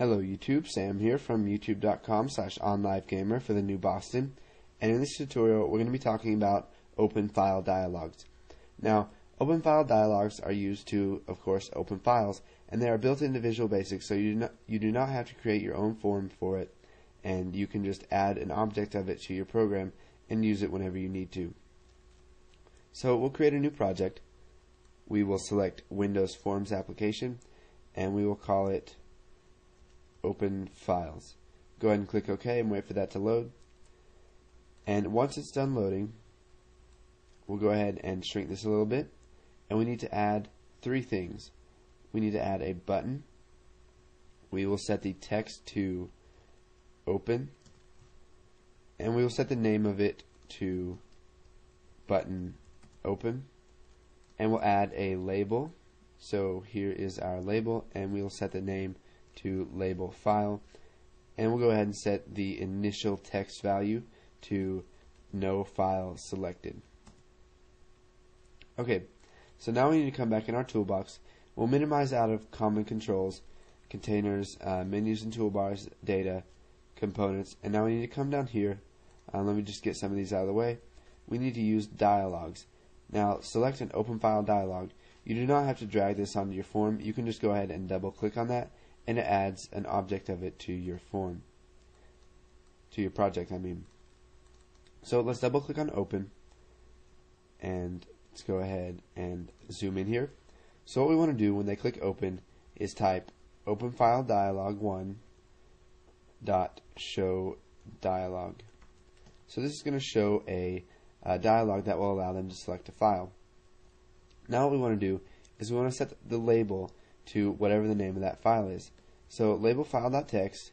Hello YouTube, Sam here from youtube.com/onlivegamer for the new Boston, and in this tutorial we're going to be talking about OpenFileDialogs. Now, OpenFileDialogs are used to, of course, open files, and they are built into Visual Basic, so you do not have to create your own form for it, and you can just add an object of it to your program and use it whenever you need to. So we'll create a new project. We will select Windows Forms application, and we will call it Open Files. Go ahead and click OK and wait for that to load. And once it's done loading, we'll go ahead and shrink this a little bit, and we need to add three things. We need to add a button. We will set the text to open, and we will set the name of it to button open, and we'll add a label. So here is our label, and we will set the name to label file, and we'll go ahead and set the initial text value to no file selected. Okay, so now we need to come back in our toolbox. We'll minimize out of common controls, containers, menus and toolbars, data, components, and now we need to come down here. Let me just get some of these out of the way. We need to use dialogues. Now select an OpenFileDialog. You do not have to drag this onto your form. You can just go ahead and double click on that, and it adds an object of it to your form, to your project I mean. So let's double click on open, and let's go ahead and zoom in here. So what we want to do when they click open is type OpenFileDialog1 dot show dialog. So this is going to show a dialog that will allow them to select a file. Now what we want to do is we want to set the label to whatever the name of that file is. So label file.txt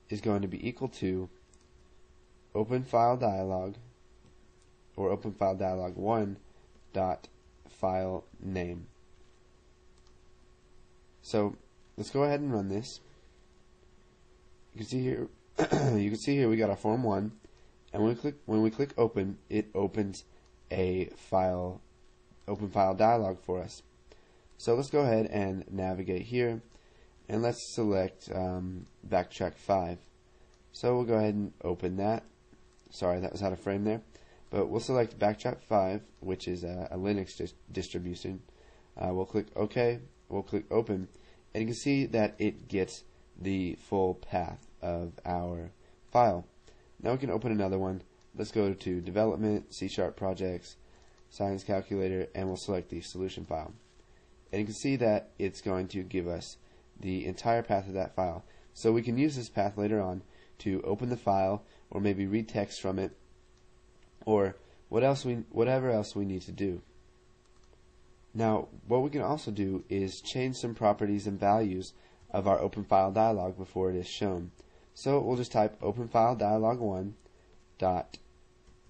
is going to be equal to OpenFileDialog or OpenFileDialog1 dot file name. So let's go ahead and run this. You can see here we got our form 1, and when we click open, it opens a file OpenFileDialog for us. So let's go ahead and navigate here, and let's select backtrack 5. So we'll go ahead and open that. Sorry, that was out of frame there. But we'll select backtrack 5, which is a Linux distribution. We'll click OK. We'll click open, and you can see that it gets the full path of our file. Now we can open another one. Let's go to Development, C# Projects, Science Calculator, and we'll select the solution file. And you can see that it's going to give us the entire path of that file. So we can use this path later on to open the file, or maybe read text from it, or whatever else we need to do. Now, what we can also do is change some properties and values of our OpenFileDialog before it is shown. So we'll just type OpenFileDialog1 dot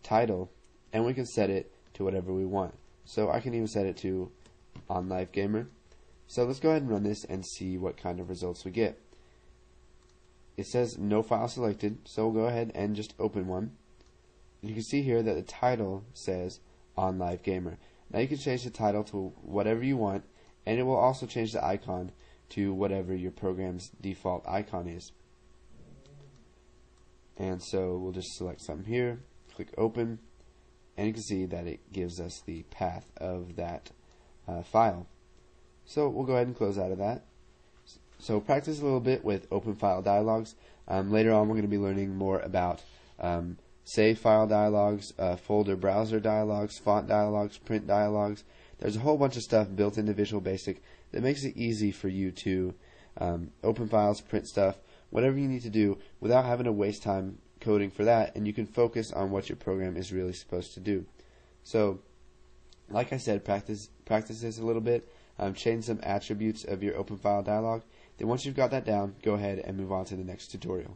title, and we can set it to whatever we want. So I can even set it to OnLiveGamer. So let's go ahead and run this and see what kind of results we get. It says no file selected, so we'll go ahead and just open one. And you can see here that the title says OnLiveGamer. Now you can change the title to whatever you want, and it will also change the icon to whatever your program's default icon is. And so we'll just select something here, click open, and you can see that it gives us the path of that file. So we'll go ahead and close out of that. So practice a little bit with OpenFileDialogs. Later on we're going to be learning more about save file dialogues, folder browser dialogues, font dialogues, print dialogues. There's a whole bunch of stuff built into Visual Basic that makes it easy for you to open files, print stuff, whatever you need to do without having to waste time coding for that, and you can focus on what your program is really supposed to do. So like I said, practice this a little bit, change some attributes of your OpenFileDialog. Then once you've got that down, go ahead and move on to the next tutorial.